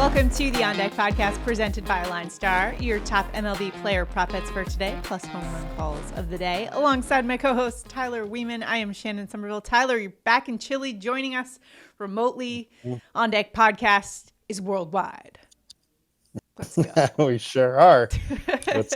Welcome to the On Deck podcast presented by LineStar, your top MLB player prop bets for today, plus home run calls of the day. Alongside my co-host, Tyler Wiemann, I am Shannon Sommerville. Tyler, you're back in Chile joining us remotely. On Deck podcast is worldwide. Let's go. We sure are. Let's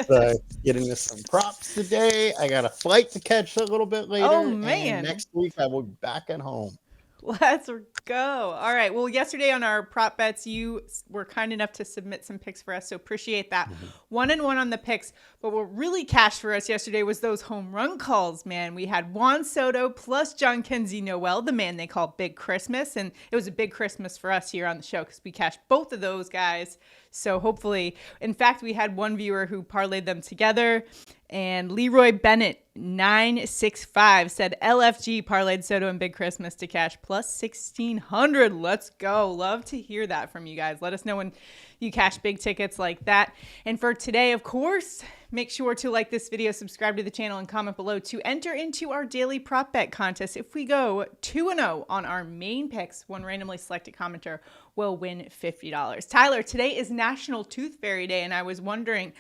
get into some props today. I got a flight to catch a little bit later. Oh, man. And next week, I will be back at home. Let's go. All right. Well, yesterday on our prop bets, you were kind enough to submit some picks for us, so appreciate that. 1-1 on the picks, but what really cashed for us yesterday was those home run calls, man. We had Juan Soto plus John Kenzie Noel, the man they call Big Christmas, and it was a big Christmas for us here on the show because we cashed both of those guys. So hopefully, in fact, we had one viewer who parlayed them together, and Leroy Bennett 965 said LFG parlayed Soto and Big Christmas to cash plus 1,600. Let's go. Love to hear that from you guys. Let us know when you cash big tickets like that. And for today, of course, make sure to like this video, subscribe to the channel, and comment below to enter into our daily prop bet contest. If we go 2-0 on our main picks, one randomly selected commenter will win $50. Tyler, today is National Tooth Fairy Day, and I was wondering,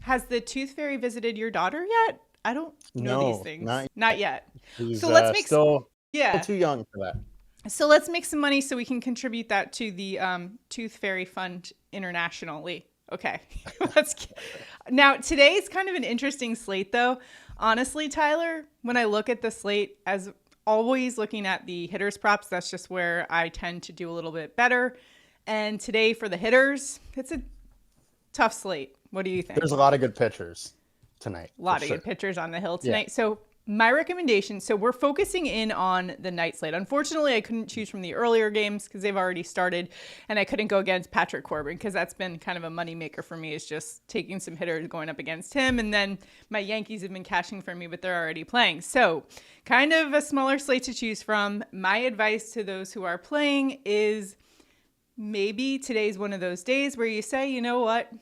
has the Tooth Fairy visited your daughter yet? I don't know these things. Not yet. He's so let's make still too young for that. So let's make some money so we can contribute that to the Tooth Fairy Fund internationally. Okay. Now, today is kind of an interesting slate, though. Honestly, Tyler, when I look at the slate, as always looking at the hitters props, that's just where I tend to do a little bit better. And today for the hitters, it's a tough slate. What do you think? There's a lot of good pitchers tonight. A lot of good pitchers on the hill tonight. Yeah. So my recommendation, so we're focusing in on the night slate. Unfortunately, I couldn't choose from the earlier games because they've already started, and I couldn't go against Patrick Corbin because that's been kind of a moneymaker for me, is just taking some hitters going up against him. And then my Yankees have been cashing for me, but they're already playing. So kind of a smaller slate to choose from. My advice to those who are playing is maybe today's one of those days where you say, you know what, I'm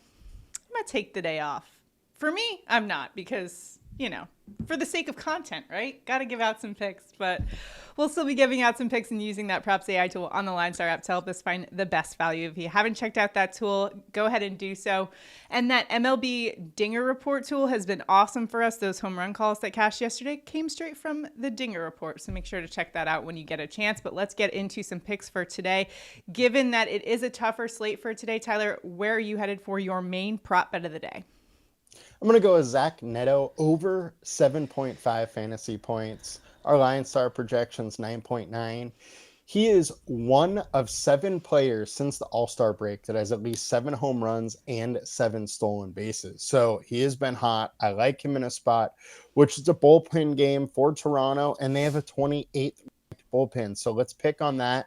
going to take the day off. For me, I'm not, because, you know, for the sake of content, right? Got to give out some picks, but we'll still be giving out some picks and using that Props AI tool on the LineStar app to help us find the best value. If you haven't checked out that tool, go ahead and do so. And that MLB Dinger Report tool has been awesome for us. Those home run calls that cashed yesterday came straight from the Dinger Report, so make sure to check that out when you get a chance. But let's get into some picks for today. Given that it is a tougher slate for today, Tyler, where are you headed for your main prop bet of the day? I'm going to go with Zach Neto over 7.5 fantasy points. Our LineStar projections 9.9. He is one of 7 players since the All-Star break that has at least 7 home runs and 7 stolen bases. So he has been hot. I like him in a spot, which is a bullpen game for Toronto, and they have a 28th bullpen. So let's pick on that.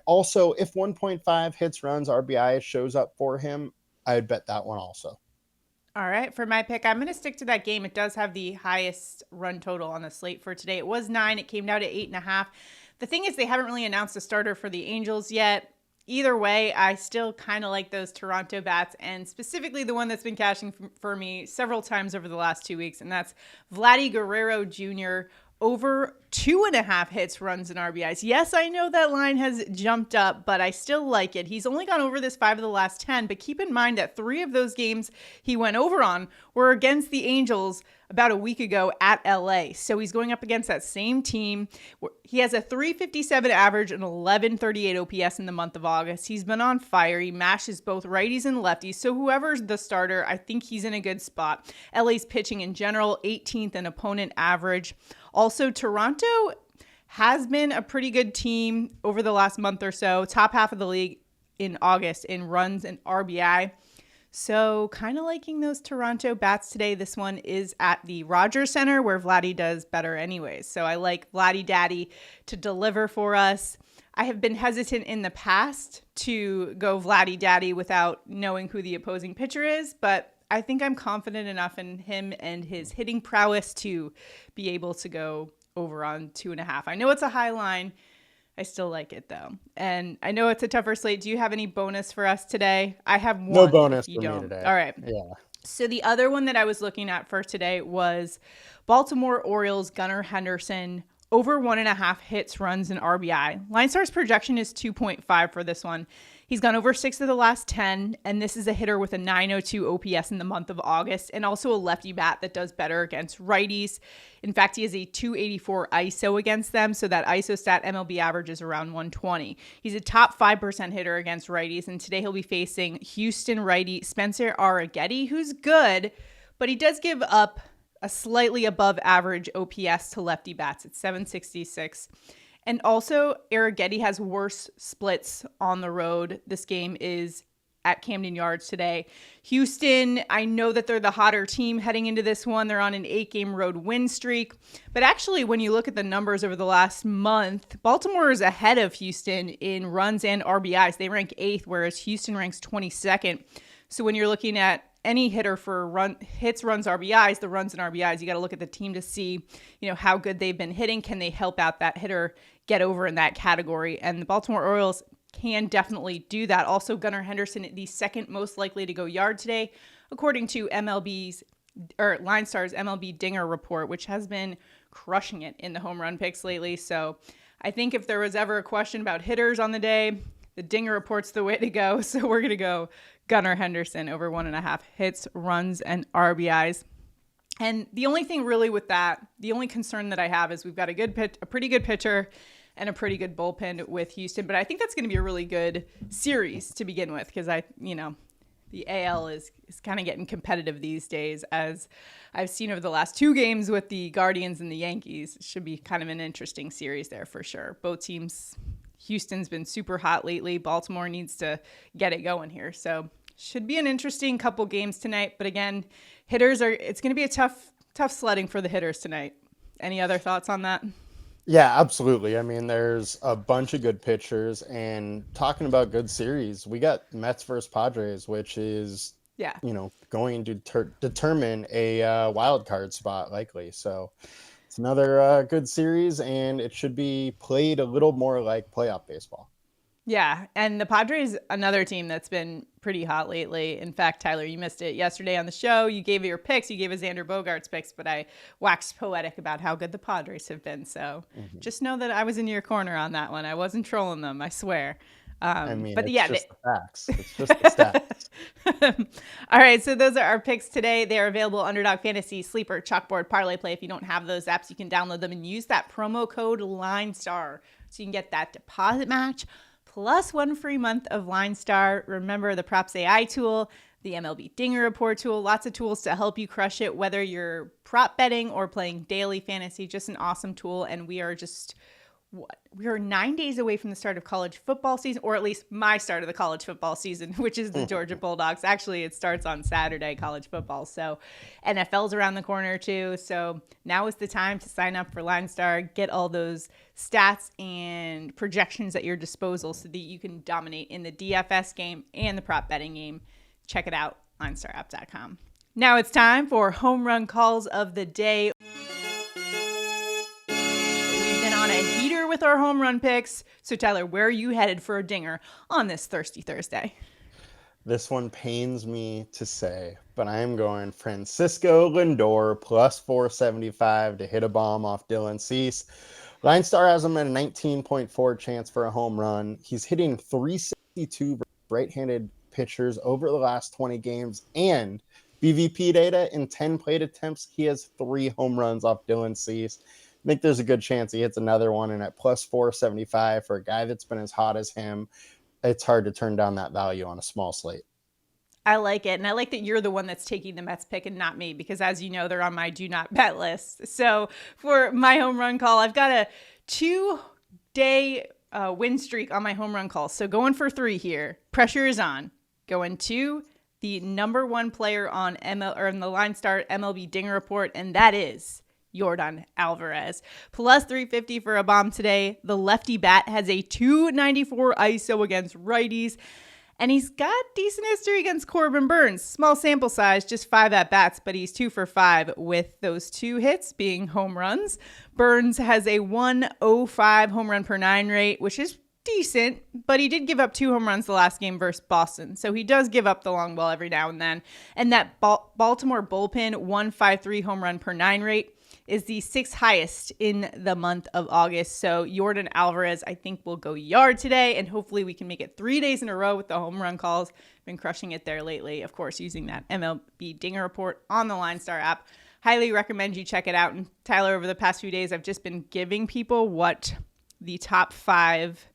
Also, if 1.5 hits, runs, RBI shows up for him, I would bet that one also. All right, for my pick, I'm going to stick to that game. It does have the highest run total on the slate for today. It was 9. It came down to 8.5. The thing is, they haven't really announced a starter for the Angels yet. Either way, I still kind of like those Toronto bats, and specifically the one that's been cashing for me several times over the last 2 weeks, and that's Vladimir Guerrero Jr. over 2.5 hits, runs, and RBIs. Yes, I know that line has jumped up, but I still like it. He's only gone over this 5 of the last 10, but keep in mind that 3 of those games he went over on were against the Angels about a week ago at LA. So he's going up against that same team. He has a 357 average and 1138 OPS in the month of August. He's been on fire. He mashes both righties and lefties. So whoever's the starter, I think he's in a good spot. LA's pitching in general, 18th in opponent average. Also, Toronto has been a pretty good team over the last month or so. Top half of the league in August in runs and RBI. So kind of liking those Toronto bats today. This one is at the Rogers Center where Vladdy does better anyways. So I like Vladdy Daddy to deliver for us. I have been hesitant in the past to go Vladdy Daddy without knowing who the opposing pitcher is, but I think I'm confident enough in him and his hitting prowess to be able to go over on 2.5. I know it's a high line. I still like it, though. And I know it's a tougher slate. Do you have any bonus for us today? I have one. No bonus for me today. All right. Yeah. So the other one that I was looking at for today was Baltimore Orioles Gunnar Henderson over 1.5 hits, runs, and RBI. LineStar's projection is 2.5 for this one. He's gone over 6 of the last 10, and this is a hitter with a 902 OPS in the month of August, and also a lefty bat that does better against righties. In fact, he has a 284 ISO against them, so that ISO stat MLB average is around 120. He's a top 5% hitter against righties, and today he'll be facing Houston righty Spencer Arrighetti, who's good, but he does give up a slightly above average OPS to lefty bats at 766. And also, Arrighetti has worse splits on the road. This game is at Camden Yards today. Houston, I know that they're the hotter team heading into this one. They're on an 8-game road win streak. But actually, when you look at the numbers over the last month, Baltimore is ahead of Houston in runs and RBIs. They rank 8th, whereas Houston ranks 22nd. So when you're looking at any hitter for hits, runs, RBIs, the runs and RBIs, you got to look at the team to see, how good they've been hitting. Can they help out that hitter get over in that category? And the Baltimore Orioles can definitely do that. Also, Gunnar Henderson, the second most likely to go yard today, according to LineStar's MLB Dinger report, which has been crushing it in the home run picks lately. So I think if there was ever a question about hitters on the day, the Dinger report's the way to go. So we're going to go Gunnar Henderson over 1.5 hits, runs, and RBIs. And the only thing really with that, the only concern that I have is we've got a pretty good pitcher and a pretty good bullpen with Houston. But I think that's going to be a really good series to begin with, because the AL is kind of getting competitive these days, as I've seen over the last 2 games with the Guardians and the Yankees. It should be kind of an interesting series there for sure. Both teams, Houston's been super hot lately. Baltimore needs to get it going here. So should be an interesting couple games tonight. But again, it's going to be a tough sledding for the hitters tonight. Any other thoughts on that? Yeah, absolutely. I mean, there's a bunch of good pitchers, and talking about good series, we got Mets versus Padres, which is, going to determine a wild card spot likely. So it's another good series, and it should be played a little more like playoff baseball. Yeah, and the Padres, another team that's been pretty hot lately. In fact, Tyler, you missed it yesterday on the show. You gave your picks. You gave us Xander Bogaerts picks, but I waxed poetic about how good the Padres have been. So just know that I was in your corner on that one. I wasn't trolling them, I swear. But it's just the facts. It's just the stats. All right, so those are our picks today. They are available Underdog Fantasy, Sleeper, Chalkboard, ParlayPlay. If you don't have those apps, you can download them and use that promo code LineStar so you can get that deposit match plus 1 free month of LineStar. Remember the Props AI tool, the MLB Dinger Report tool, lots of tools to help you crush it, whether you're prop betting or playing daily fantasy. Just an awesome tool. And we are 9 days away from the start of college football season, or at least my start of the college football season, which is the Georgia Bulldogs. Actually, it starts on Saturday, college football. So NFL's around the corner too. So now is the time to sign up for LineStar, get all those stats and projections at your disposal so that you can dominate in the DFS game and the prop betting game. Check it out, linestarapp.com. Now it's time for home run calls of the day. On a heater with our home run picks. So Tyler, where are you headed for a dinger on this Thirsty Thursday? This one pains me to say, but I am going Francisco Lindor plus 475 to hit a bomb off Dylan Cease. LineStar has him at a 19.4 chance for a home run. He's hitting 362 right-handed pitchers over the last 20 games, and BVP data in 10 plate attempts, he has 3 home runs off Dylan Cease. I think there's a good chance he hits another one, and at plus 475 for a guy that's been as hot as him, it's hard to turn down that value on a small slate. I like it, and I like that you're the one that's taking the Mets pick and not me, because as you know, they're on my do not bet list. So for my home run call, I've got a 2-day win streak on my home run call. So going for 3 here. Pressure is on. Going to the number 1 player on the LineStar MLB Dinger Report, and that is Yordan Alvarez. Plus 350 for a bomb today. The lefty bat has a 294 ISO against righties, and he's got decent history against Corbin Burns. Small sample size, just 5 at-bats, but he's 2 for 5 with those 2 hits being home runs. Burns has a 105 home run per 9 rate, which is decent, but he did give up 2 home runs the last game versus Boston. So he does give up the long ball every now and then. And that Baltimore bullpen 153 home run per 9 rate is the 6th highest in the month of August. So Yordan Alvarez, I think, will go yard today, and hopefully we can make it 3 days in a row with the home run calls. Been crushing it there lately, of course, using that MLB Dinger Report on the LineStar app. Highly recommend you check it out. And Tyler, over the past few days, I've just been giving people what the top 5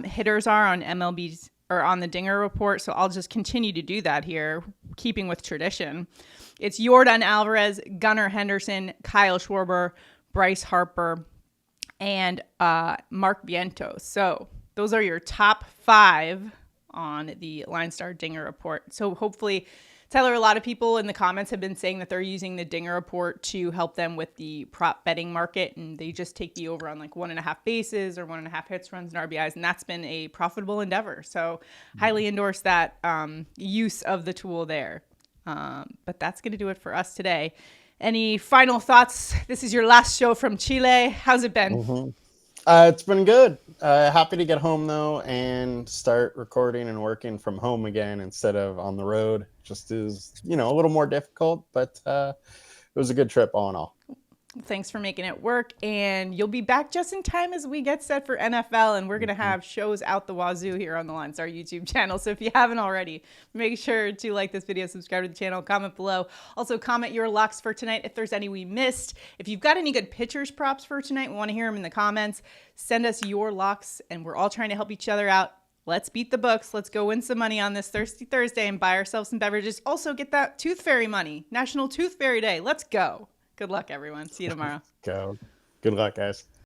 hitters are on MLB's or on the Dinger Report. So I'll just continue to do that here, keeping with tradition. It's Yordan Alvarez, Gunnar Henderson, Kyle Schwarber, Bryce Harper, and Mark Vientos. So those are your top 5 on the LineStar Dinger Report. So hopefully, Tyler, a lot of people in the comments have been saying that they're using the Dinger Report to help them with the prop betting market, and they just take the over on like 1.5 bases or 1.5 hits, runs, and RBIs, and that's been a profitable endeavor. So highly endorse that use of the tool there. But that's going to do it for us today. Any final thoughts? This is your last show from Chile. How's it been? Mm-hmm. It's been good. Happy to get home, though, and start recording and working from home again instead of on the road. Just is, a little more difficult, but it was a good trip all in all. Thanks for making it work. And you'll be back just in time as we get set for NFL. And we're going to have shows out the wazoo here on the LineStar YouTube channel. So if you haven't already, make sure to like this video, subscribe to the channel, comment below. Also, comment your locks for tonight if there's any we missed. If you've got any good pitchers props for tonight, we want to hear them in the comments. Send us your locks, and we're all trying to help each other out. Let's beat the books. Let's go win some money on this Thirsty Thursday and buy ourselves some beverages. Also, get that Tooth Fairy money. National Tooth Fairy Day. Let's go. Good luck, everyone. See you tomorrow. Go. Good luck, guys.